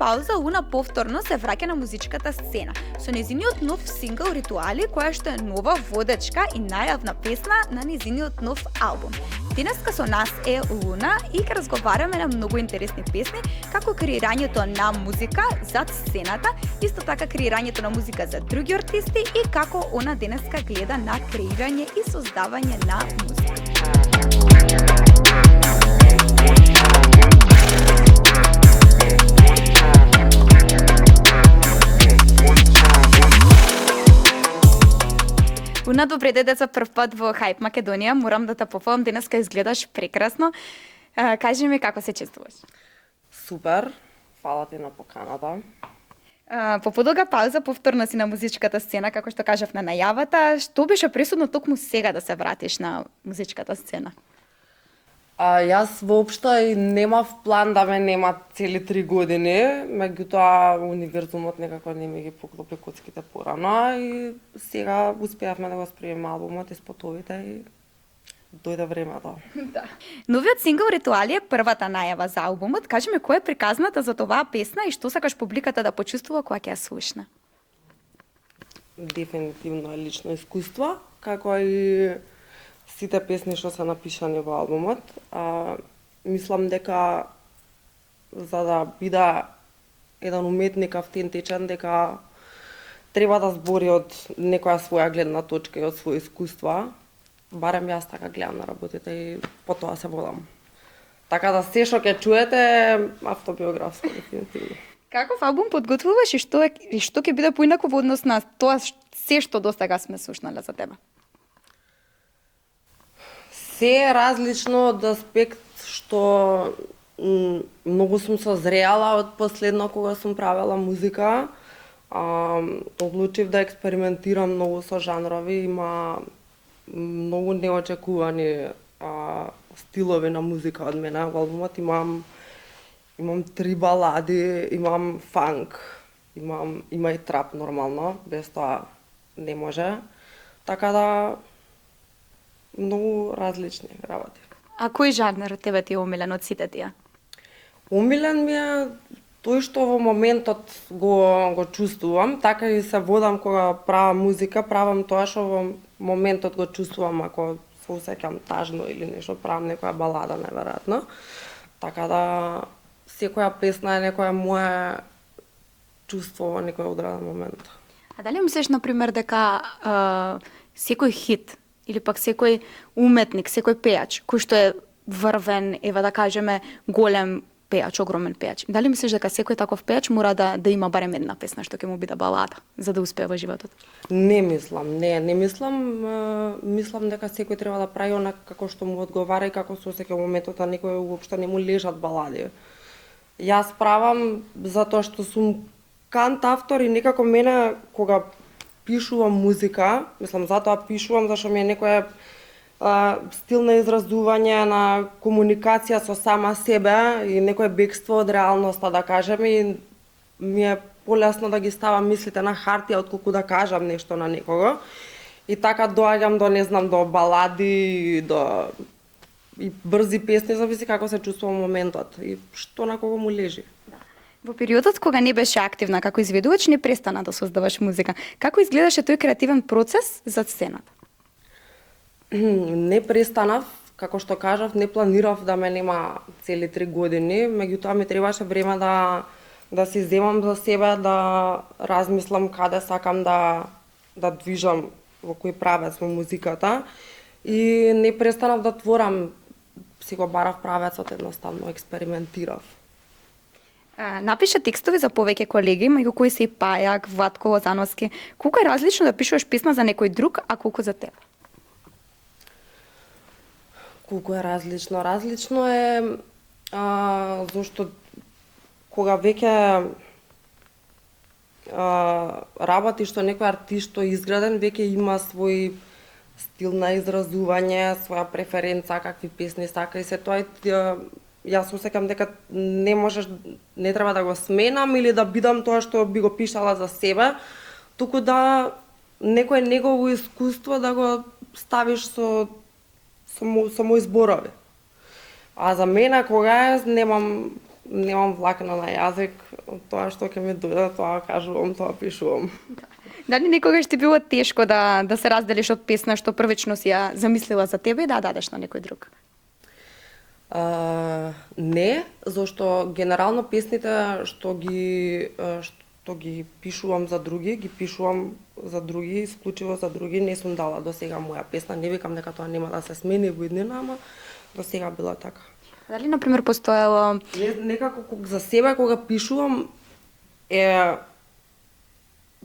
пауза Уна повторно се враќа на музичката сцена со нејзиниот нов сингл Ритуали, која што е нова водечка и најавна песна на нејзиниот нов албум. Денеска со нас е Луна и ќе разговараме на многу интересни песни, како креирањето на музика зад сцената, исто така креирањето на музика за други артисти и како она денеска гледа на креирање и создавање на музика. Уна, добре дојде за прв пат во Hype Македонија. Морам да те пофалам, денеска изгледаш прекрасно. Кажи ми како се чувствуваш? Супер, фала ти на поканата. По подолга пауза повторно си на музичката сцена, како што кажав на најавата. Што беше пресудно токму сега да се вратиш на музичката сцена? Јас воопшто и немав план да ме нема цели 3 години, меѓутоа универзумот некако не ми ги поклопи коцките порано и сега успеавме да го спремиме албумот и спотовите и дојде времето. Да. Новиот сингл Ритуали е првата најава за албумот. Кажи ми која е приказната за оваа песна и што сакаш публиката да почувствува кога ќе ја слушна? Дефинитивно е лично искуство, како и сите песни што се напишани во албумот. Мислам дека за да биде еден уметник автентичен, дека треба да збори од некоја своја гледна точка и од своје искуства. Барем јас така гледам на работите и по тоа се водам. Така да се што ќе чуете автобиографско дефинитивно. Каков албум подготвуваш и што ќе биде поинаку во однос на тоа се што досега сме слушнале за тебе? Се е различно од аспект што многу сум созреала од последно кога сум правела музика. Одлучив да експериментирам многу со жанрови, има многу неочекувани стилови на музика од мене. Во албумот имам 3 балади, имам фанк, има и трап нормално, без тоа не може. Така да многу различни работи. А кој жанр од тебе ти е омилен од сите тие? Омилен ми е тој што во моментот го чувствувам, така и се водам кога правам музика, правам тоа што во моментот го чувствувам, ако се усеќам тажно или нешто, правам некоја балада најверојатно. Така да секоја песна е некоја моја чувство во некој одреден момент. А дали мислиш на пример дека секој хит или пак секој уметник, секој пејач, кој што е врвен, ева да кажеме, голем пејач, огромен пејач. Дали мислиш дека секој таков пејач мора да има барем една песна што ќе му биде балада за да успее во животот? Не мислам. Мислам дека секој треба да прави она како што му одговара и како се осеќа во моментот, а некој уопшто не му лежат балади. Јас правам затоа што сум кант автор и некако мене кога пишувам музика, мислам затоа пишувам зашто ми е некој стил на изразување, на комуникација со сама себе и некој бегство од реалноста, да кажем, и ми е полесно да ги ставам мислите на хартија отколку да кажам нешто на некого. И така доаѓам до балади, и брзи песни, зависи како се чувствувам моментот и што на кого му лежи. Во периодот кога не беше активна како изведувач, не престана да создаваш музика. Како изгледаше тој креативен процес за сцената? Не престанав, како што кажав, не планирав да ме нема цели 3 години, меѓутоа ми требаше време да си земам за себе, да размислам каде сакам да движам, во кој правец во музиката и не престанав да творам, си го барав правецот, едноставно експериментирав. Напиша текстови за повеќе колеги, меѓу кои се и Пајак, Ватко Лозановски. Колку е различно да пишуваш песна за некој друг, а колку за тебе? Колку е различно? Различно е зашто кога веќе работи што некој артист што е изграден, веќе има свој стил на изразување, своја преференца, какви песни сака и се тоа. Јас осеќам дека не треба да го сменам или да бидам тоа што би го пишала за себе, туку да некое негово искуство да го ставиш со мои зборови. А за мене кога немам немам влакна на јазик, тоа што ќе ми дојде, тоа кажувам, тоа пишувам. Дали некогаш ти било тешко да се разделиш од песна што првично си ја замислила за тебе и да ја дадеш на некој друг? Не, зашто генерално песните што ги пишувам за други, ги пишувам за други, исклучиво за други, не сум дала до сега моја песна, не викам дека тоа нема да се смени во иднина, ама до сега било така. Дали, например, постоело... Некако за себе кога пишувам е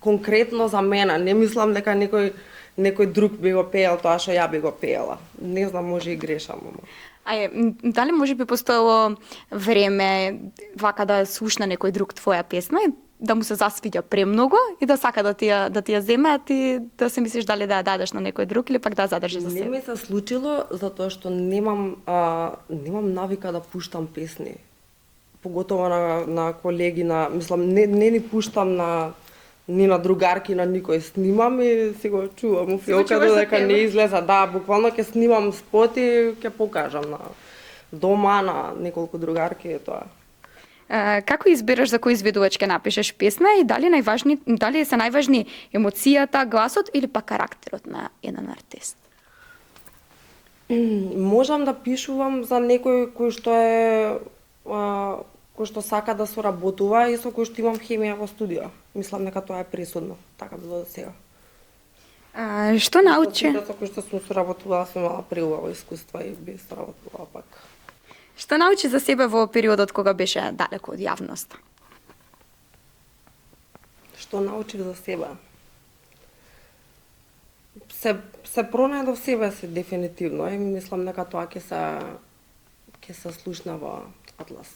конкретно за мене, не мислам дека некој друг би го пеел тоа што ја би го пеела. Не знам, може и грешам, ама. Дали може би постоело време вака да слушна некој друг твоја песна и да му се засвиѓа премногу и да сака да ти ја земе, а ти да се мислиш дали да ја дадеш на некој друг или пак да ја задржиш за себе? Не ми се случило затоа што немам навика да пуштам песни. Поготово на колеги, мислам не ни пуштам ни на другарки, на никој. Снимам и си го чувам у филка додека не излеза. Да, буквално ќе снимам спот и ќе покажам на дома, на неколку другарки и тоа. Како избираш за кој изведувач ќе напишеш песна и дали се најважни емоцијата, гласот или пак карактерот на еден артист? Можам да пишувам за некој кој што сака да соработува и со кој што имам хемија во студио. Мислам дека тоа е пресудно. Така било до сега. Што научи? Со кој што сум соработувала, сум имала преубаво искуство и би соработувала пак. Што научи за себе во периодот кога беше далеко од јавност? Што научив за себе? Се пронајдов себе си дефинитивно и мислам дека тоа ќе се слушна во Атлас.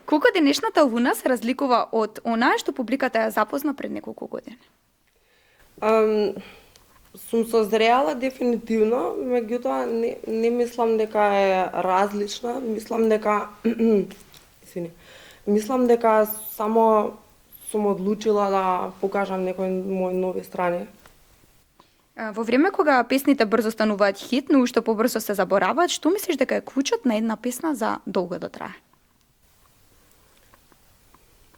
Колку денешната Луна се разликува од онаа што публиката ја запозна пред неколку години? Сум созреала дефинитивно, меѓутоа не мислам дека е различна, мислам дека само сум одлучила да покажам некои мои нови страни. Во време кога песните брзо стануваат хит, но уште побрзо се забораваат, што мислиш дека е клучот на една песна за долго да трае?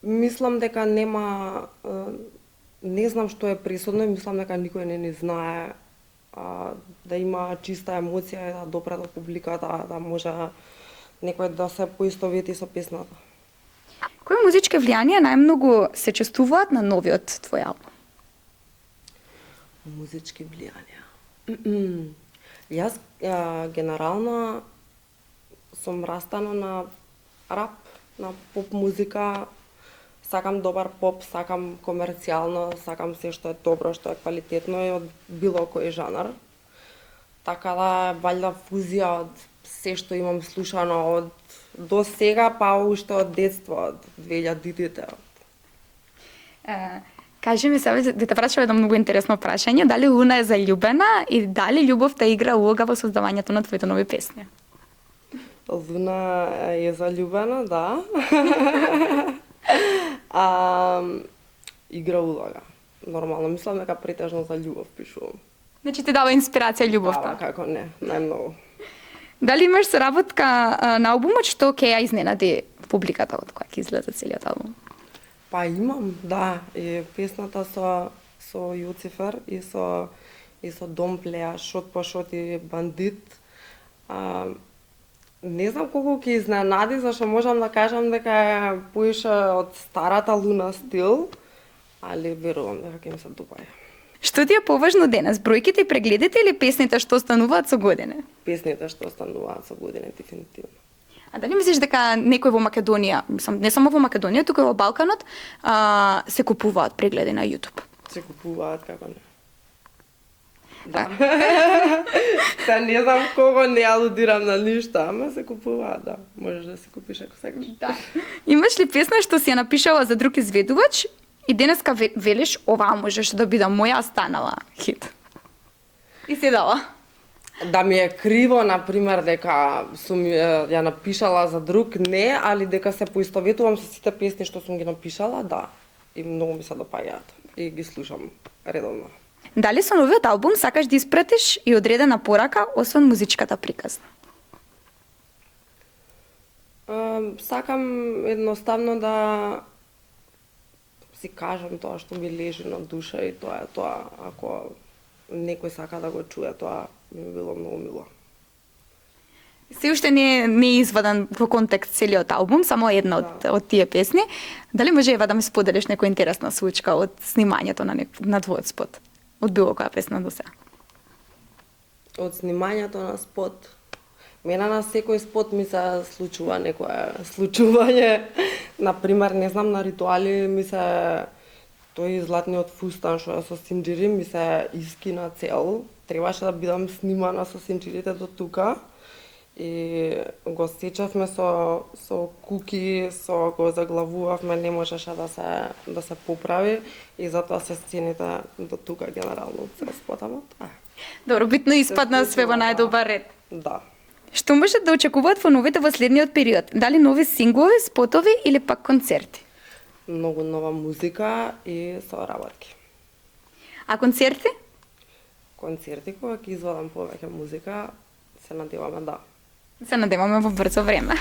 Мислам дека нема, не знам што е пресудно и мислам дека никој не ни знае да има чиста емоција и да допре до публиката, да може некој да се поистовети со песната. Кои музички влијанија најмногу се чувствуваат на новиот твој албум? Музички влијанија. Јас генерално сум растана на рап, на поп музика. Сакам добар поп, сакам комерцијално, сакам се што е добро, што е квалитетно и од било кој жанр. Така да, валјда фузија од се што имам слушано од до сега, па уште од детство, од 2000-тите. Кажи ми сега, да те прашам едно многу интересно прашање, дали Луна е заљубена и дали љубовта игра улога во создавањето на твоите нови песни? Луна е заљубена, да. Игра улога. Нормално, мислам дека претежно за љубов пишувам. Значи ти дава инспирација љубовта? Да, како не, најмногу. Дали имаш соработка на албумот што ќе ја изненади публиката од која ќе излезе целиот албум? Па имам, да, и песната со Јуцифер и со Дом Плеја, Шот по шот и Бандит. Не знам колку ќе изненади, зашто можам да кажам дека е поише од старата Луна стил, али верувам дека ќе ми се допаѓа. Што ти е поважно денес, бројките и прегледите или песните што остануваат со години? Песните што остануваат со години, дефинитивно. А дали мислиш дека некој во Македонија, мислам, не само во Македонија, туку и во Балканот, се купуваат прегледи на YouTube? Се купуваат, како не. Да. Се не знам кого, не алудирам на ништо, ама се купуваат, да. Можеш да си купиш ако сакаш. Да. Имаш ли песна што си ја напишала за друг изведувач и денеска велиш оваа можеш да биде моја станала хит? И си дала? Да ми е криво, например, дека сум ја напишала за друг, не, али дека се поистоветувам со сите песни што сум ги напишала, да. И многу ми се допаѓаат и ги слушам редовно. Дали со новиот албум сакаш да испратиш и одредена порака, освен музичката приказна? Сакам едноставно да си кажам тоа што ми лежи на душа и тоа е тоа. Ако некој сака да го чуе, тоа ми било многу мило. Се уште не е изваден во контекст целиот албум, само една од тие песни. Дали може Ева да ми споделиш некоја интересна случка од снимањето на твојот спот? Од било која песна до сега? Од снимањето на спот, мене на секој спот ми се случува некое случување. Например, не знам, на ритуали ми се тој златниот фустан што е со синџири ми се искина цел. Требаше да бидам снимана со синџирите до тука. И го сечавме со куки, го заглавувавме, не можеше да се поправи и затоа се сцените до тука генерално се спотамо. Добро, битно испадна све во најдобар ред. Да. Што можат да очекуваат фановите во следниот период? Дали нови синглови, спотови или пак концерти? Многу нова музика и соработки. А концерти? Концерти, кога ќе извадам повеќе музика, се надеваме да. Се надеваме во брзо време.